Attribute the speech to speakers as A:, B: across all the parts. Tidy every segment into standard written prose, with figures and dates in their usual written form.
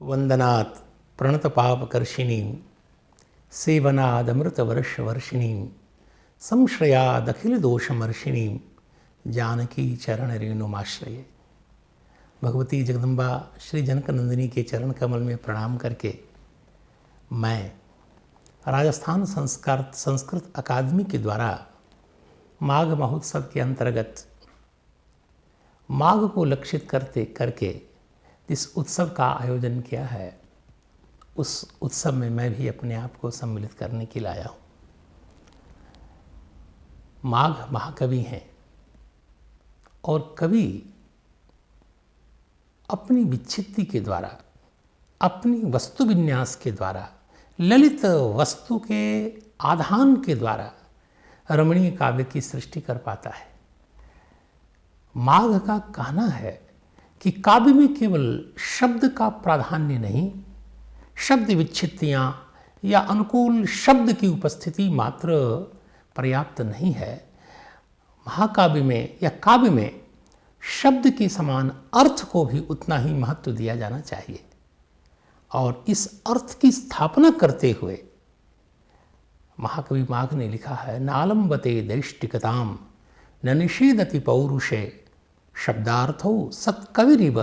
A: वंदनात् प्रणतपापकर्षिणीं सेवनादमृतवर्षवर्षिणीं संश्रयादखिलदोषमर्षिणीं जानकी चरणरेणुमाश्रये। भगवती जगदम्बा श्री जनक नंदिनी के चरण कमल में प्रणाम करके मैं राजस्थान संस्कृत अकादमी के द्वारा माघ महोत्सव के अंतर्गत माघ को लक्षित करके इस उत्सव का आयोजन किया है। उस उत्सव में मैं भी अपने आप को सम्मिलित करने के लिए आया हूँ। माघ महाकवि हैं और कवि अपनी विच्छित्ति के द्वारा, अपनी वस्तु विन्यास के द्वारा, ललित वस्तु के आधान के द्वारा रमणीय काव्य की सृष्टि कर पाता है। माघ का कहना है कि काव्य में केवल शब्द का प्राधान्य नहीं, शब्द विच्छित्तियाँ या अनुकूल शब्द की उपस्थिति मात्र पर्याप्त नहीं है। महाकाव्य में या काव्य में शब्द के समान अर्थ को भी उतना ही महत्व दिया जाना चाहिए। और इस अर्थ की स्थापना करते हुए महाकवि माघ ने लिखा है, नालंबते दैष्टिकताम न निषेधति पौरुषे शब्दार्थो सत्कविरिव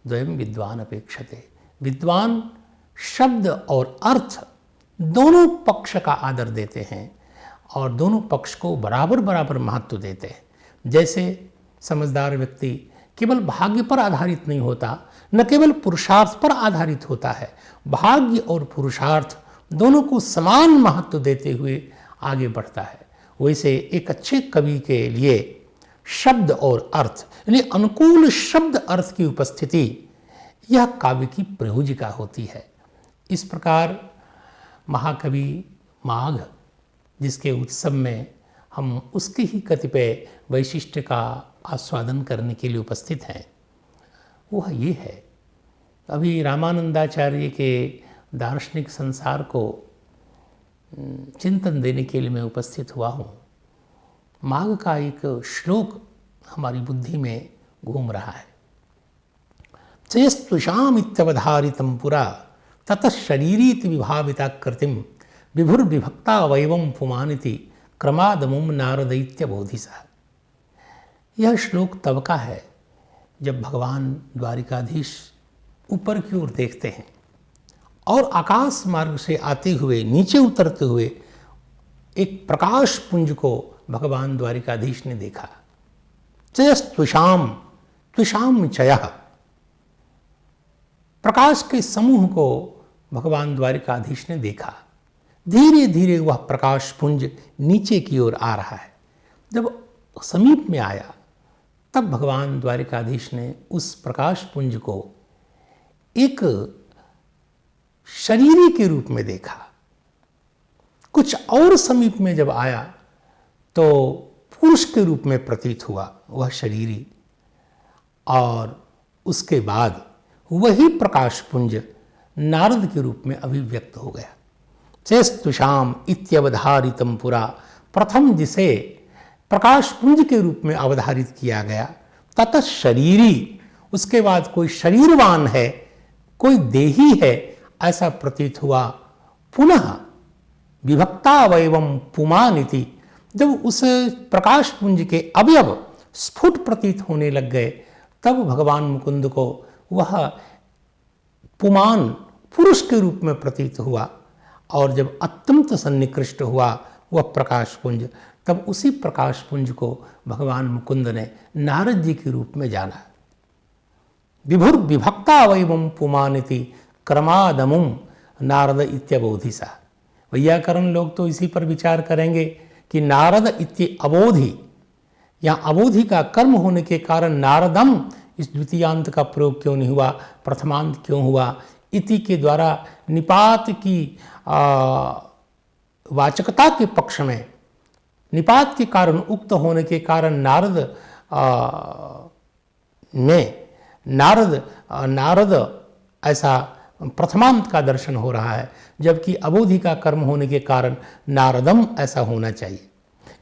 A: द्वयं विद्वान अपेक्षते। विद्वान शब्द और अर्थ दोनों पक्ष का आदर देते हैं और दोनों पक्ष को बराबर बराबर महत्व देते हैं। जैसे समझदार व्यक्ति केवल भाग्य पर आधारित नहीं होता, न केवल पुरुषार्थ पर आधारित होता है, भाग्य और पुरुषार्थ दोनों को समान महत्व देते हुए आगे बढ़ता है। वैसे एक अच्छे कवि के लिए शब्द और अर्थ यानी अनुकूल शब्द अर्थ की उपस्थिति यह काव्य की प्रयोजिका होती है। इस प्रकार महाकवि माघ, जिसके उत्सव में हम उसके ही कतिपय वैशिष्ट्य का आस्वादन करने के लिए उपस्थित हैं, वह ये है। अभी रामानंदाचार्य के दार्शनिक संसार को चिंतन देने के लिए मैं उपस्थित हुआ हूँ। माघ का एक श्लोक हमारी बुद्धि में घूम रहा है। चयस्त्विषाम इत्यवधारितं पुरा ततः शरीरीति विभाविता कृतिम विभुर्विभक्ता वैवं पुमानिति क्रमादमुम नारदैत्य बोधिसा। यह श्लोक तब का है जब भगवान द्वारिकाधीश ऊपर की ओर देखते हैं और आकाश मार्ग से आते हुए नीचे उतरते हुए एक प्रकाश पुंज को भगवान द्वारिकाधीश ने देखा। चयस्त्विषाम, त्विषाम चयः, प्रकाश के समूह को भगवान द्वारिकाधीश ने देखा। धीरे धीरे वह प्रकाश पुंज नीचे की ओर आ रहा है। जब समीप में आया तब भगवान द्वारिकाधीश ने उस प्रकाश पुंज को एक शरीरी के रूप में देखा। कुछ और समीप में जब आया तो पुरुष के रूप में प्रतीत हुआ वह शरीरी, और उसके बाद वही प्रकाश पुंज नारद के रूप में अभिव्यक्त हो गया। चेस्तुषाम इत्यवधारितम पुरा, प्रथम जिसे प्रकाश पुंज के रूप में अवधारित किया गया, ततः शरीरी, उसके बाद कोई शरीरवान है, कोई देही है ऐसा प्रतीत हुआ। पुनः विभक्ता वैवं पुमानिति, जब उस प्रकाश पुंज के अवयव स्फुट प्रतीत होने लग गए तब भगवान मुकुंद को वह पुमान पुरुष के रूप में प्रतीत हुआ। और जब अत्यंत सन्निकृष्ट हुआ वह प्रकाश पुंज, तब उसी प्रकाश पुंज को भगवान मुकुंद ने नारद जी के रूप में जाना। विभुर विभक्ता वैवं पुमानिति क्रमादमुम नारद इत्यबोधिसा। वैयाकरण लोग तो इसी पर विचार करेंगे कि नारद इत्य अबोधि, यहाँ अबोधि का कर्म होने के कारण नारदम इस द्वितीयांत का प्रयोग क्यों नहीं हुआ, प्रथमांत क्यों हुआ। इति के द्वारा निपात की वाचकता के पक्ष में, निपात के कारण उक्त होने के कारण नारद ऐसा प्रथमांत का दर्शन हो रहा है, जबकि अबोधि का कर्म होने के कारण नारदम ऐसा होना चाहिए।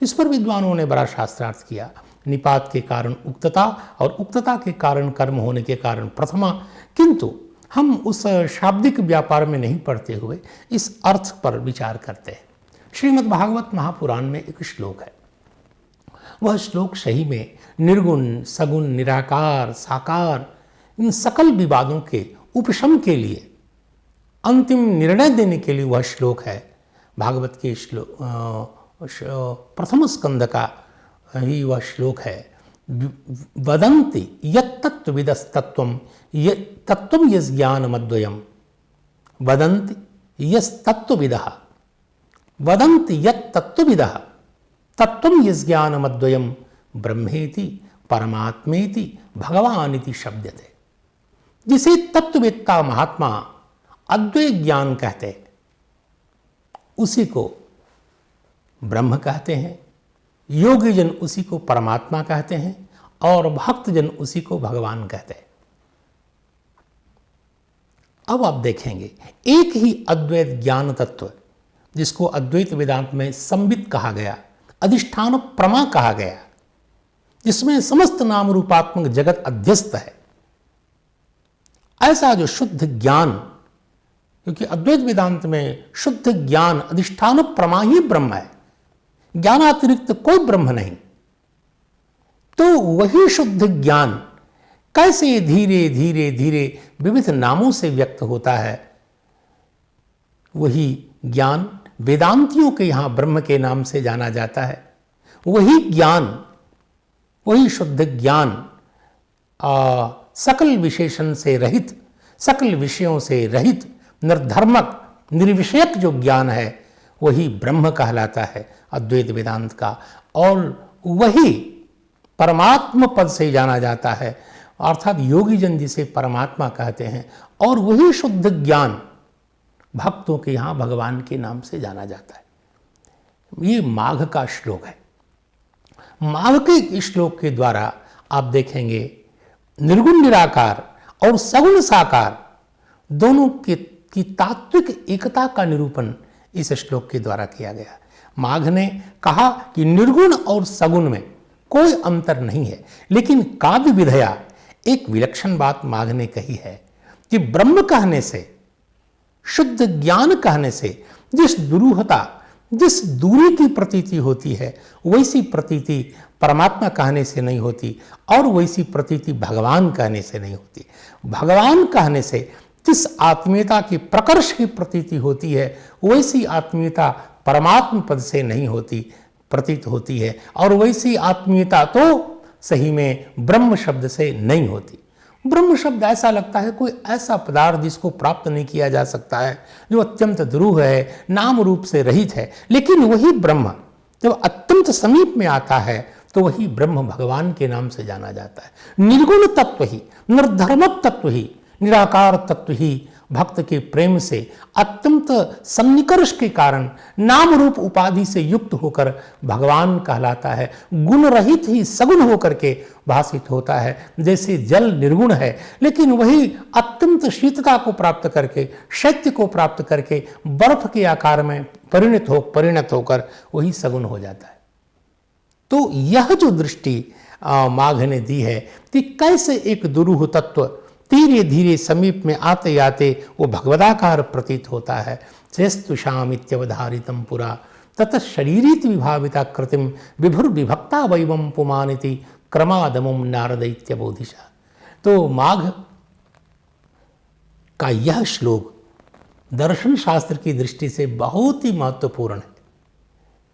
A: इस पर विद्वानों ने बड़ा शास्त्रार्थ किया। निपात के कारण उक्तता और उक्तता के कारण कर्म होने के कारण प्रथमा, किंतु हम उस शाब्दिक व्यापार में नहीं पड़ते हुए इस अर्थ पर विचार करते हैं। श्रीमद् भागवत महापुराण में एक श्लोक है, वह श्लोक सही में निर्गुण, सगुण, निराकार, साकार इन सकल विवादों के उपशम के लिए, अंतिम निर्णय देने के लिए वह श्लोक है। भागवत के श्लोक प्रथम स्कंद का ही वह श्लोक है। वदन्ति यत्तत्त्वविदस्तत्त्वं तत्त्वं यज्ञानमद्वयम्, वदन्ति यस्तत्त्वविदः, वदन्ति यत्तत्त्वविदः तत्त्वं यज्ञानमद्वयम् ब्रह्मेति परमात्मेति भगवानिति शब्दते। जिसे तत्ववेत्ता महात्मा अद्वैत ज्ञान कहते हैं, उसी को ब्रह्म कहते हैं, योगी जन उसी को परमात्मा कहते हैं और भक्त जन उसी को भगवान कहते हैं। अब आप देखेंगे एक ही अद्वैत ज्ञान तत्व, जिसको अद्वैत वेदांत में संबित कहा गया, अधिष्ठान प्रमा कहा गया, जिसमें समस्त नाम रूपात्मक जगत अध्यस्त है, ऐसा जो शुद्ध ज्ञान, क्योंकि अद्वैत वेदांत में शुद्ध ज्ञान अधिष्ठान प्रमा ही ब्रह्म है, ज्ञानातिरिक्त कोई ब्रह्म नहीं। तो वही शुद्ध ज्ञान कैसे धीरे धीरे धीरे विविध नामों से व्यक्त होता है, वही ज्ञान वेदांतियों के यहां ब्रह्म के नाम से जाना जाता है। वही ज्ञान, वही शुद्ध ज्ञान सकल विशेषण से रहित, सकल विषयों से रहित, निर्धर्मक, निर्विषयक जो ज्ञान है, वही ब्रह्म कहलाता है अद्वैत वेदांत का। और वही परमात्मा पद से जाना जाता है, अर्थात योगी जन जिसे परमात्मा कहते हैं, और वही शुद्ध ज्ञान भक्तों के यहाँ भगवान के नाम से जाना जाता है। ये माघ का श्लोक है। माघ के इस श्लोक के द्वारा आप देखेंगे निर्गुण निराकार और सगुण साकार दोनों की तात्विक एकता का निरूपण इस श्लोक के द्वारा किया गया। माघ ने कहा कि निर्गुण और सगुण में कोई अंतर नहीं है, लेकिन काव्य विधया एक विलक्षण बात माघ ने कही है कि ब्रह्म कहने से, शुद्ध ज्ञान कहने से जिस दुरूहता, जिस दूरी की प्रतीति होती है, वैसी प्रतीति परमात्मा कहने से नहीं होती, और वैसी प्रतीति भगवान कहने से नहीं होती। भगवान कहने से जिस आत्मीयता की प्रकर्ष की प्रतीति होती है, वैसी आत्मीयता परमात्मा पद से नहीं होती, प्रतीत होती है, और वैसी आत्मीयता तो सही में ब्रह्म शब्द से नहीं होती। ब्रह्म शब्द ऐसा लगता है कोई ऐसा पदार्थ जिसको प्राप्त नहीं किया जा सकता है, जो अत्यंत ध्रुव है, नाम रूप से रहित है। लेकिन वही ब्रह्म जब अत्यंत समीप में आता है तो वही ब्रह्म भगवान के नाम से जाना जाता है। निर्गुण तत्व ही, निर्धर्मक तत्व ही, निराकार तत्व ही भक्त के प्रेम से अत्यंत सन्निकर्ष के कारण नाम रूप उपाधि से युक्त होकर भगवान कहलाता है। गुण रहित ही सगुण होकर के भाषित होता है। जैसे जल निर्गुण है, लेकिन वही अत्यंत शीतलता को प्राप्त करके, शैत्य को प्राप्त करके बर्फ के आकार में परिणत होकर वही सगुण हो जाता है। तो यह जो दृष्टि माघ ने दी है कि कैसे एक दुरूह तत्व धीरे धीरे समीप में आते आते वो भगवदाकार प्रतीत होता है। चेस्तुषामित्यवधारितं पुरा ततः शरीरीति विभाविता कृतिम विभुर्विभक्ता वैवं पुमानिति क्रमादमुम नारदैत्यबोधिशा। तो माघ का यह श्लोक दर्शन शास्त्र की दृष्टि से बहुत ही महत्वपूर्ण है।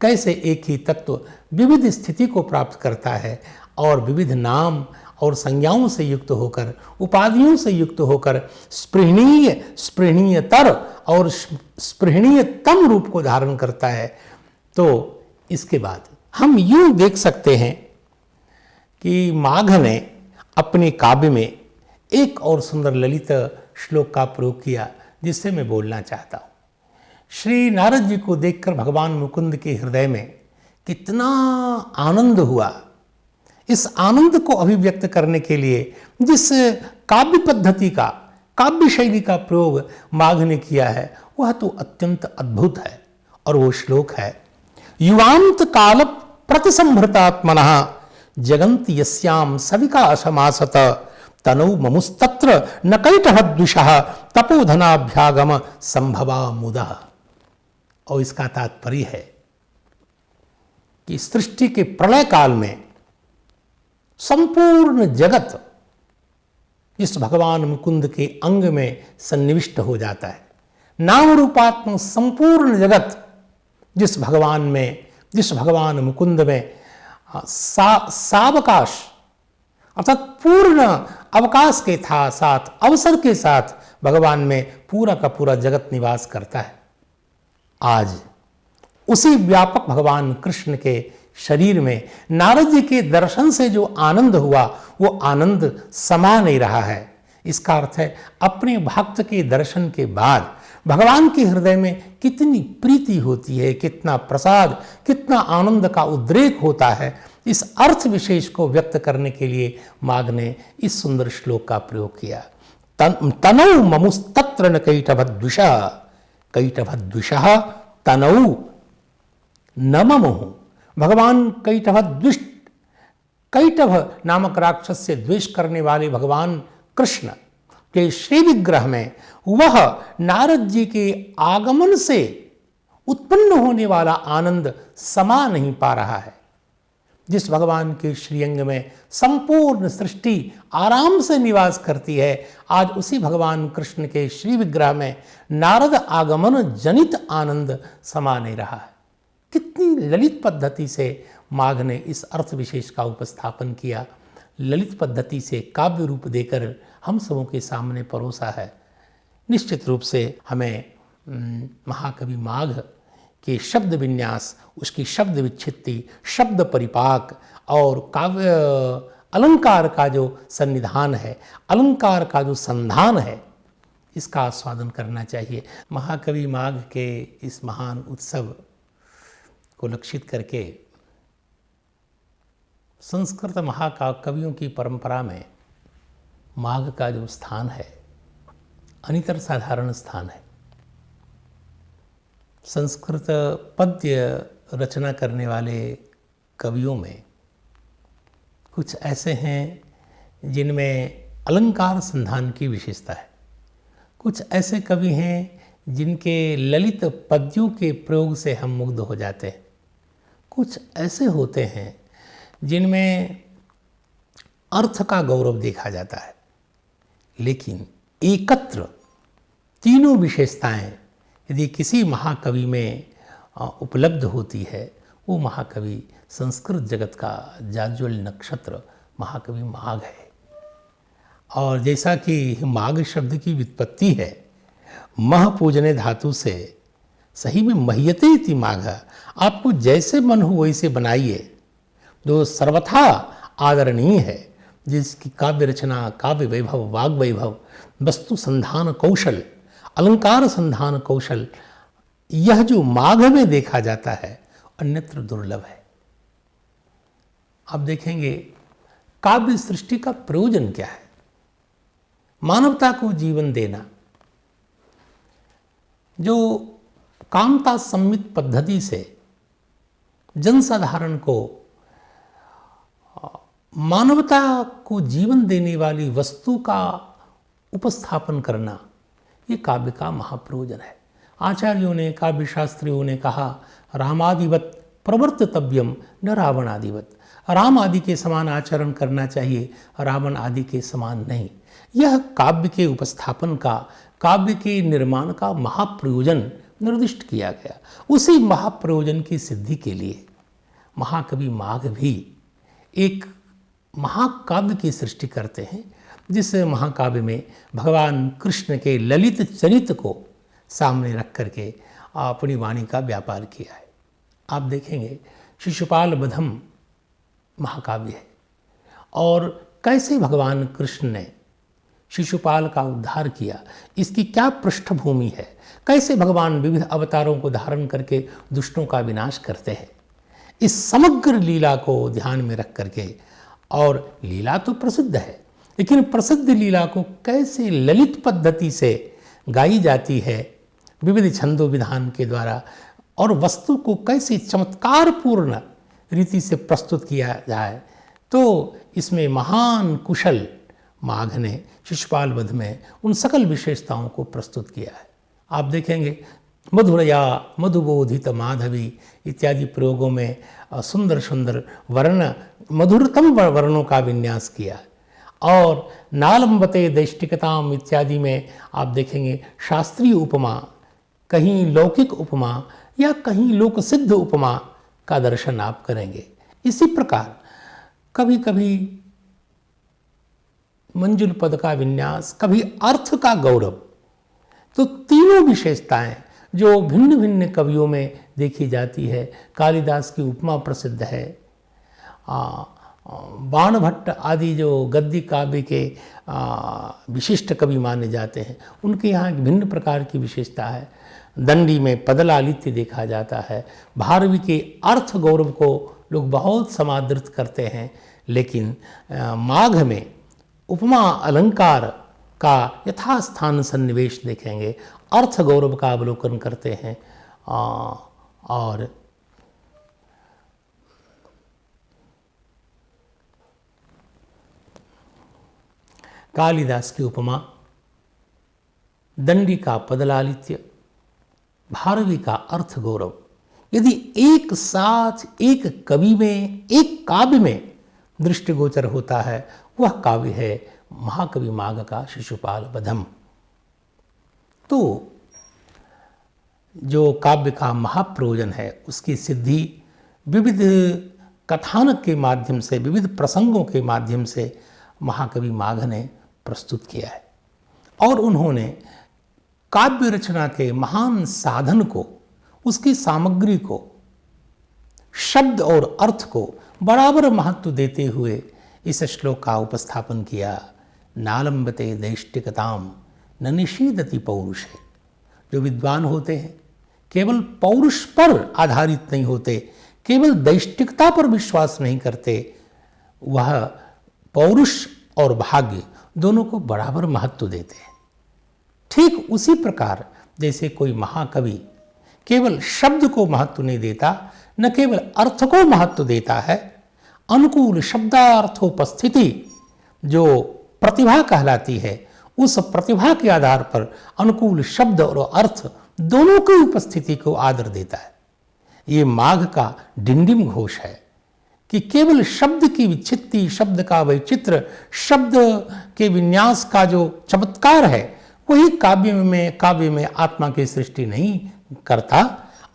A: कैसे एक ही तत्व विविध स्थिति को प्राप्त करता है और विविध नाम और संज्ञाओं से युक्त होकर, उपाधियों से युक्त होकर स्पृहणीय, स्पृहणीयतर और स्पृहणीयतम रूप को धारण करता है। तो इसके बाद हम यूं देख सकते हैं कि माघ ने अपने काव्य में एक और सुंदर ललित श्लोक का प्रयोग किया, जिससे मैं बोलना चाहता हूँ। श्री नारद जी को देखकर भगवान मुकुंद के हृदय में कितना आनंद हुआ। इस आनंद को अभिव्यक्त करने के लिए जिस काव्य पद्धति का, काव्य शैली का प्रयोग माघ ने किया है, वह तो अत्यंत अद्भुत है। और वो श्लोक है, युवांत काल प्रतिसंभृतात्मनः जगन्ति यस्याम सविका असमासत तनौ ममुस्तत्र न कैटभद्विषः तपोधनाभ्यागम संभवा मुदः। और इसका तात्पर्य है कि सृष्टि के प्रलय काल में संपूर्ण जगत जिस भगवान मुकुंद के अंग में सन्निविष्ट हो जाता है, नाम रूपात्मक संपूर्ण जगत जिस भगवान मुकुंद में सावकाश अर्थात पूर्ण अवकाश के साथ अवसर के साथ भगवान में पूरा का पूरा जगत निवास करता है। आज उसी व्यापक भगवान कृष्ण के शरीर में नारद जी के दर्शन से जो आनंद हुआ वो आनंद समा नहीं रहा है। इसका अर्थ है अपने भक्त के दर्शन के बाद भगवान के हृदय में कितनी प्रीति होती है, कितना प्रसाद, कितना आनंद का उद्रेक होता है। इस अर्थ विशेष को व्यक्त करने के लिए माघ ने इस सुंदर श्लोक का प्रयोग किया। तनौ ममुस्तत्र न कैटभद्विषः, कैटभद्विषः तनौ न ममुः। भगवान कैटभ नामक राक्षस से द्वेष करने वाले भगवान कृष्ण के श्री विग्रह में वह नारद जी के आगमन से उत्पन्न होने वाला आनंद समा नहीं पा रहा है। जिस भगवान के श्रीअंग में संपूर्ण सृष्टि आराम से निवास करती है, आज उसी भगवान कृष्ण के श्री विग्रह में नारद आगमन जनित आनंद समा नहीं रहा है। कितनी ललित पद्धति से माघ ने इस अर्थ विशेष का उपस्थापन किया, ललित पद्धति से काव्य रूप देकर हम सबों के सामने परोसा है। निश्चित रूप से हमें महाकवि माघ के शब्द विन्यास, उसकी शब्द विच्छित्ति, शब्द परिपाक और काव्य अलंकार का जो सन्निधान है, अलंकार का जो संधान है, इसका आस्वादन करना चाहिए। महाकवि माघ के इस महान उत्सव को लक्षित करके संस्कृत महाकवियों की परंपरा में माघ का जो स्थान है अनितर साधारण स्थान है। संस्कृत पद्य रचना करने वाले कवियों में कुछ ऐसे हैं जिनमें अलंकार संधान की विशेषता है, कुछ ऐसे कवि हैं जिनके ललित पद्यों के प्रयोग से हम मुग्ध हो जाते हैं, कुछ ऐसे होते हैं जिनमें अर्थ का गौरव देखा जाता है। लेकिन एकत्र तीनों विशेषताएं यदि किसी महाकवि में उपलब्ध होती है, वो महाकवि संस्कृत जगत का जाज्वल नक्षत्र महाकवि माघ है। और जैसा कि माघ शब्द की व्युत्पत्ति है मह पूजने धातु से, सही में मह्यते इति माघ, आपको जैसे मन हो वैसे बनाइए, जो सर्वथा आदरणीय है, जिसकी काव्य रचना, काव्य वैभव, वाग वैभव, वस्तु संधान कौशल, अलंकार संधान कौशल, यह जो माघ में देखा जाता है अन्यत्र दुर्लभ है। आप देखेंगे काव्य सृष्टि का प्रयोजन क्या है? मानवता को जीवन देना, जो कामता सम्मित पद्धति से जनसाधारण को, मानवता को जीवन देने वाली वस्तु का उपस्थापन करना, ये काव्य का महाप्रयोजन है। आचार्यों ने, काव्य शास्त्रियों ने कहा, रामादिवत प्रवर्ततव्यम न रावण आदिवत। राम आदि के समान आचरण करना चाहिए, रावण आदि के समान नहीं। यह काव्य के उपस्थापन का, काव्य के निर्माण का महाप्रयोजन निर्दिष्ट किया गया। उसी महाप्रयोजन की सिद्धि के लिए महाकवि माघ भी एक महाकाव्य की सृष्टि करते हैं, जिस महाकाव्य में भगवान कृष्ण के ललित चरित्र को सामने रख करके अपनी वाणी का व्यापार किया है। आप देखेंगे शिशुपाल वधम महाकाव्य है, और कैसे भगवान कृष्ण ने शिशुपाल का उद्धार किया, इसकी क्या पृष्ठभूमि है, कैसे भगवान विविध अवतारों को धारण करके दुष्टों का विनाश करते हैं, इस समग्र लीला को ध्यान में रख करके, और लीला तो प्रसिद्ध है, लेकिन प्रसिद्ध लीला को कैसे ललित पद्धति से गाई जाती है विविध छंदों विधान के द्वारा, और वस्तु को कैसे चमत्कारपूर्ण रीति से प्रस्तुत किया जाए, तो इसमें महान कुशल, माघ ने शिशुपाल वध में उन सकल विशेषताओं को प्रस्तुत किया है। आप देखेंगे मधुरया मधुबोधित माधवी इत्यादि प्रयोगों में सुंदर सुंदर वर्ण, मधुरतम वर्णों का विन्यास किया है। और नालंबते दैष्टिकताम इत्यादि में आप देखेंगे शास्त्रीय उपमा, कहीं लौकिक उपमा या कहीं लोक सिद्ध उपमा का दर्शन आप करेंगे। इसी प्रकार कभी कभी मंजुल पद का विन्यास, कभी अर्थ का गौरव, तो तीनों विशेषताएं जो भिन्न भिन्न कवियों में देखी जाती है। कालिदास की उपमा प्रसिद्ध है। बाणभट्ट आदि जो गद्य काव्य के विशिष्ट कवि माने जाते हैं, उनके यहाँ भिन्न प्रकार की विशेषता है। दंडी में पदलालित्य देखा जाता है। भारवी के अर्थ गौरव को लोग बहुत समादृत करते हैं, लेकिन माघ में उपमा अलंकार का यथास्थान सन्निवेश देखेंगे, अर्थ गौरव का अवलोकन करते हैं। और कालिदास की उपमा, दंडी का पदलालित्य, भारवी का अर्थ गौरव, यदि एक साथ एक कवि में, एक काव्य में दृष्टिगोचर होता है, वह काव्य है महाकवि माघ का शिशुपाल वधम। तो जो काव्य का महाप्रयोजन है, उसकी सिद्धि विविध कथानक के माध्यम से, विविध प्रसंगों के माध्यम से महाकवि माघ ने प्रस्तुत किया है। और उन्होंने काव्य रचना के महान साधन को, उसकी सामग्री को, शब्द और अर्थ को बराबर महत्व देते हुए इस श्लोक का उपस्थापन किया। नालंबते दैष्टिकताम न निषीदति पौरुष है। जो विद्वान होते हैं केवल पौरुष पर आधारित नहीं होते, केवल दैष्टिकता पर विश्वास नहीं करते, वह पौरुष और भाग्य दोनों को बराबर महत्व देते हैं। ठीक उसी प्रकार जैसे कोई महाकवि केवल शब्द को महत्व नहीं देता, न केवल अर्थ को महत्व देता है, अनुकूल शब्दार्थोपस्थिति जो प्रतिभा कहलाती है, उस प्रतिभा के आधार पर अनुकूल शब्द और अर्थ दोनों की उपस्थिति को आदर देता है। ये माघ का डिंडिम घोष है कि केवल शब्द की विच्छित्ति, शब्द का वैचित्र, शब्द के विन्यास का जो चमत्कार है, वही काव्य में आत्मा की सृष्टि नहीं करता,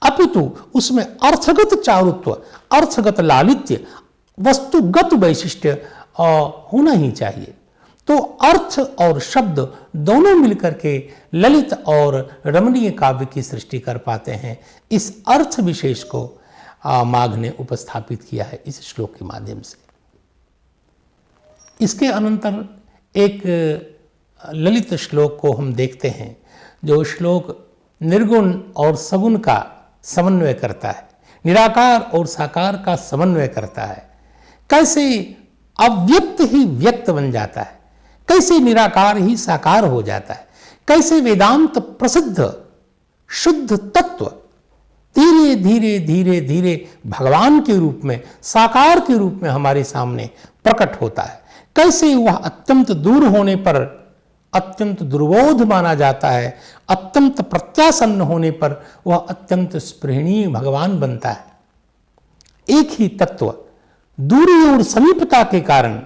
A: अपितु उसमें अर्थगत चारुत्व, अर्थगत लालित्य, वस्तुगत वैशिष्ट्य होना ही चाहिए। तो अर्थ और शब्द दोनों मिलकर के ललित और रमणीय काव्य की सृष्टि कर पाते हैं। इस अर्थ विशेष को माघ ने उपस्थापित किया है इस श्लोक के माध्यम से। इसके अनंतर एक ललित श्लोक को हम देखते हैं, जो श्लोक निर्गुण और सगुण का समन्वय करता है, निराकार और साकार का समन्वय करता है। कैसे अव्यक्त ही व्यक्त बन जाता है, कैसे निराकार ही साकार हो जाता है, कैसे वेदांत प्रसिद्ध शुद्ध तत्व धीरे धीरे धीरे धीरे भगवान के रूप में, साकार के रूप में हमारे सामने प्रकट होता है, कैसे वह अत्यंत दूर होने पर अत्यंत दुर्बोध माना जाता है, अत्यंत प्रत्यासन्न होने पर वह अत्यंत स्पृहणीय भगवान बनता है। एक ही तत्व दूरी और समीपता के कारण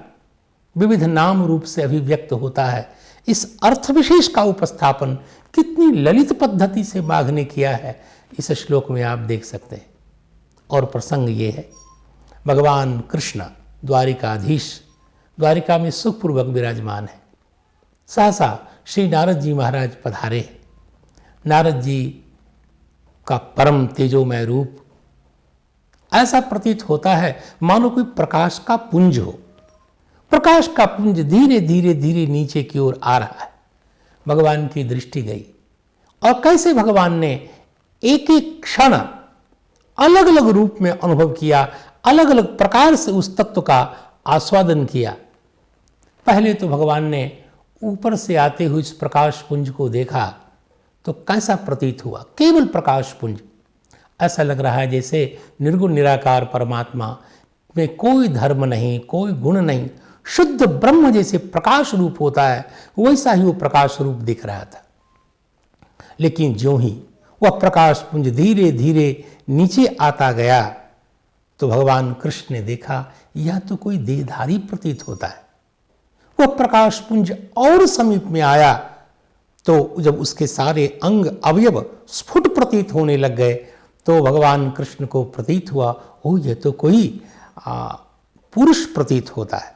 A: विविध नाम रूप से अभिव्यक्त होता है। इस अर्थ विशेष का उपस्थापन कितनी ललित पद्धति से माघ ने किया है, इस श्लोक में आप देख सकते हैं। और प्रसंग ये है, भगवान कृष्ण द्वारिकाधीश द्वारिका में सुखपूर्वक विराजमान है। सहसा श्री नारद जी महाराज पधारे। नारद जी का परम तेजोमय रूप ऐसा प्रतीत होता है मानो कोई प्रकाश का पुंज हो। प्रकाश का पुंज धीरे धीरे धीरे नीचे की ओर आ रहा है। भगवान की दृष्टि गई और कैसे भगवान ने एक एक क्षण अलग अलग रूप में अनुभव किया, अलग अलग प्रकार से उस तत्व का आस्वादन किया। पहले तो भगवान ने ऊपर से आते हुए इस प्रकाश पुंज को देखा तो कैसा प्रतीत हुआ, केवल प्रकाश पुंज। ऐसा लग रहा है जैसे निर्गुण निराकार परमात्मा में कोई धर्म नहीं, कोई गुण नहीं, शुद्ध ब्रह्म जैसे प्रकाश रूप होता है, वैसा ही वो प्रकाश रूप दिख रहा था। लेकिन ज्यों ही वह प्रकाश पुंज धीरे धीरे नीचे आता गया तो भगवान कृष्ण ने देखा यह तो कोई देहधारी प्रतीत होता है। वह प्रकाश पुंज और समीप में आया तो जब उसके सारे अंग अवयव स्फुट प्रतीत होने लग गए तो भगवान कृष्ण को प्रतीत हुआ, ओ यह तो कोई पुरुष प्रतीत होता है।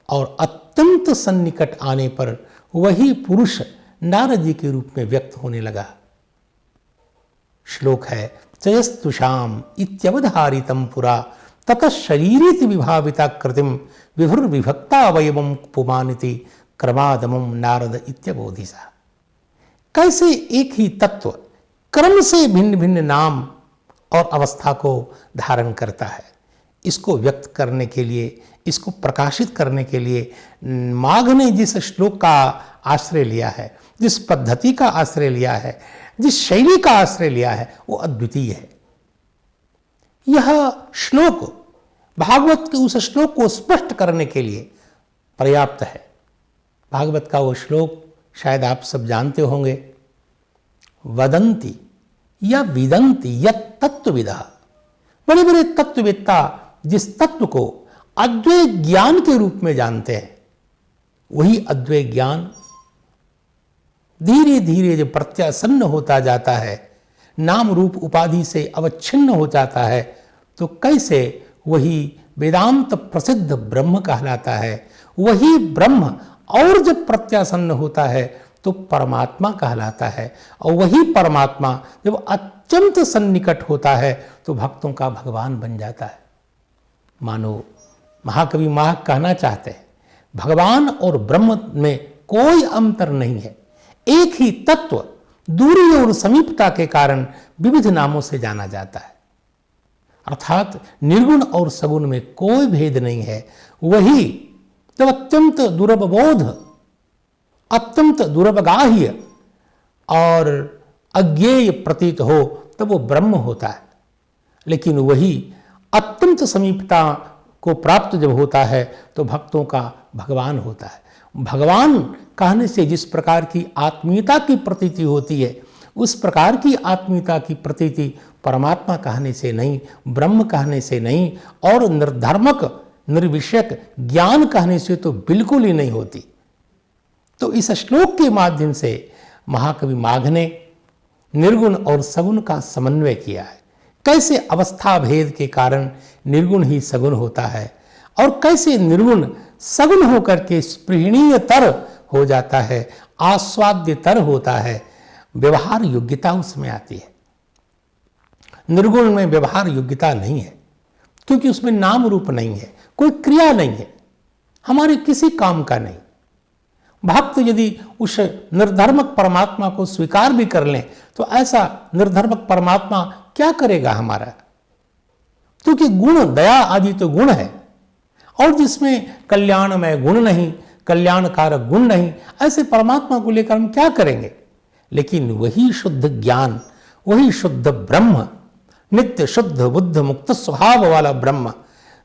A: और अत्यंत सन्निकट आने पर वही पुरुष नारद जी के रूप में व्यक्त होने लगा। श्लोक है, चयस्तुषाम इत्यवधारितम पुरा ततः शरीरिति विभाविता कृतिम विभुर्विभक्ता अवयवम पुमानिति क्रमादमम नारद इत्यबोधिसा। कैसे एक ही तत्व क्रम से भिन्न भिन्न नाम और अवस्था को धारण करता है, इसको व्यक्त करने के लिए, इसको प्रकाशित करने के लिए माघ ने जिस श्लोक का आश्रय लिया है, जिस पद्धति का आश्रय लिया है, जिस शैली का आश्रय लिया है, वो अद्वितीय है। यह श्लोक भागवत के उस श्लोक को स्पष्ट करने के लिए पर्याप्त है। भागवत का वो श्लोक शायद आप सब जानते होंगे, वदंती या विदंती यत् तत्वविदः। बड़े बड़े तत्ववेत्ता जिस तत्व को अद्वैय ज्ञान के रूप में जानते हैं, वही अद्वैय ज्ञान धीरे धीरे जब प्रत्यासन्न होता जाता है, नाम रूप उपाधि से अवच्छिन्न हो जाता है, तो कैसे वही वेदांत प्रसिद्ध ब्रह्म कहलाता है। वही ब्रह्म और जब प्रत्यासन्न होता है तो परमात्मा कहलाता है, और वही परमात्मा जब अत्यंत सन्निकट होता है तो भक्तों का भगवान बन जाता है। मानो महाकवि माघ कहना चाहते हैं, भगवान और ब्रह्म में कोई अंतर नहीं है, एक ही तत्व दूरी और समीपता के कारण विविध नामों से जाना जाता है। अर्थात निर्गुण और सगुण में कोई भेद नहीं है। वही जब अत्यंत दुर्लभ बोध, अत्यंत दुर्लभगाह्य और अज्ञेय प्रतीत हो तब वो ब्रह्म होता है। लेकिन वही अत्यंत समीपता को प्राप्त जब होता है तो भक्तों का भगवान होता है। भगवान कहने से जिस प्रकार की आत्मीयता की प्रतीति होती है, उस प्रकार की आत्मीयता की प्रतीति परमात्मा कहने से नहीं, ब्रह्म कहने से नहीं, और निर्धर्मक निर्विषयक ज्ञान कहने से तो बिल्कुल ही नहीं होती। तो इस श्लोक के माध्यम से महाकवि माघ ने निर्गुण और सगुण का समन्वय किया है। कैसे अवस्था भेद के कारण निर्गुण ही सगुण होता है, और कैसे निर्गुण सगुण होकर के स्पृहणीयतर हो जाता है, आस्वाद्यतर होता है, व्यवहार योग्यता उसमें आती है। निर्गुण में व्यवहार योग्यता नहीं है, क्योंकि उसमें नाम रूप नहीं है, कोई क्रिया नहीं है, हमारे किसी काम का नहीं। भक्त यदि उस निर्धर्मक परमात्मा को स्वीकार भी कर लें तो ऐसा निर्धर्मक परमात्मा क्या करेगा हमारा, क्योंकि गुण दया आदि तो गुण है, और जिसमें कल्याणमय गुण नहीं, कल्याणकारक गुण नहीं, ऐसे परमात्मा को लेकर हम क्या करेंगे। लेकिन वही शुद्ध ज्ञान, वही शुद्ध ब्रह्म, नित्य शुद्ध बुद्ध मुक्त स्वभाव वाला ब्रह्म,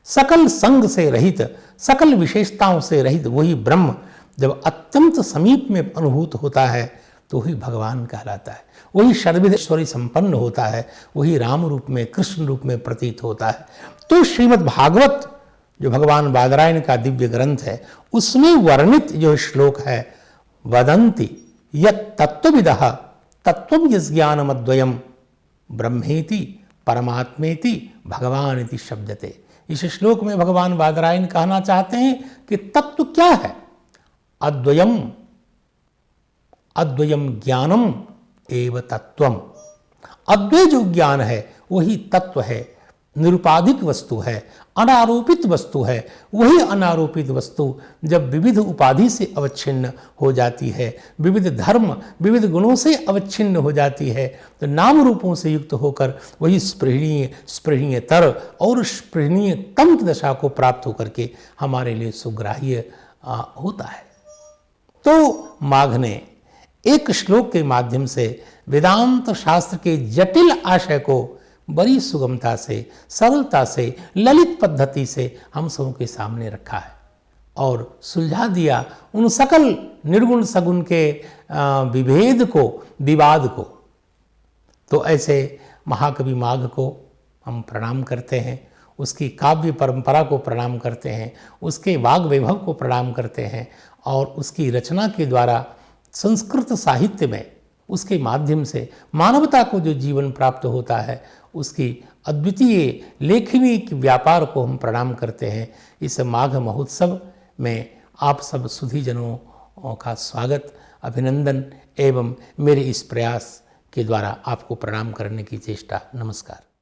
A: सकल संग से रहित, सकल विशेषताओं से रहित वही ब्रह्म जब अत्यंत समीप में अनुभूत होता है तो वही भगवान कहलाता है। वही सर्वैश्वर्य संपन्न होता है, वही राम रूप में, कृष्ण रूप में प्रतीत होता है। तो श्रीमद् भागवत जो भगवान बादरायण का दिव्य ग्रंथ है, उसमें वर्णित जो श्लोक है, वदंती यत् तत्वविदः तत्वं यज्ञानमद्वयम् ब्रह्मेति परमात्मेति भगवानिति शब्दते। इस श्लोक में भगवान बादरायण कहना चाहते हैं कि तत्व क्या है, अद्वयम, अद्वयम ज्ञानम एव तत्वम। अद्वय जो ज्ञान है वही तत्व है, निरुपाधिक वस्तु है, अनारोपित वस्तु है। वही अनारोपित वस्तु जब विविध उपाधि से अवच्छिन्न हो जाती है, विविध धर्म विविध गुणों से अवच्छिन्न हो जाती है, तो नाम रूपों से युक्त होकर वही स्पृहणीयतर और स्पृहणीयतम की दशा को प्राप्त होकर के हमारे लिए सुग्राह्य होता है। तो माघ ने एक श्लोक के माध्यम से वेदांत शास्त्र के जटिल आशय को बड़ी सुगमता से, सरलता से, ललित पद्धति से हम सबों के सामने रखा है। और सुलझा दिया उन सकल निर्गुण सगुण के विभेद को, विवाद को। तो ऐसे महाकवि माघ को हम प्रणाम करते हैं, उसकी काव्य परंपरा को प्रणाम करते हैं, उसके वाग वैभव को प्रणाम करते हैं और उसकी रचना के द्वारा संस्कृत साहित्य में उसके माध्यम से मानवता को जो जीवन प्राप्त होता है, उसकी अद्वितीय लेखनी व्यापार को हम प्रणाम करते हैं। इस माघ महोत्सव में आप सब सुधीजनों का स्वागत, अभिनंदन एवं मेरे इस प्रयास के द्वारा आपको प्रणाम करने की चेष्टा। नमस्कार।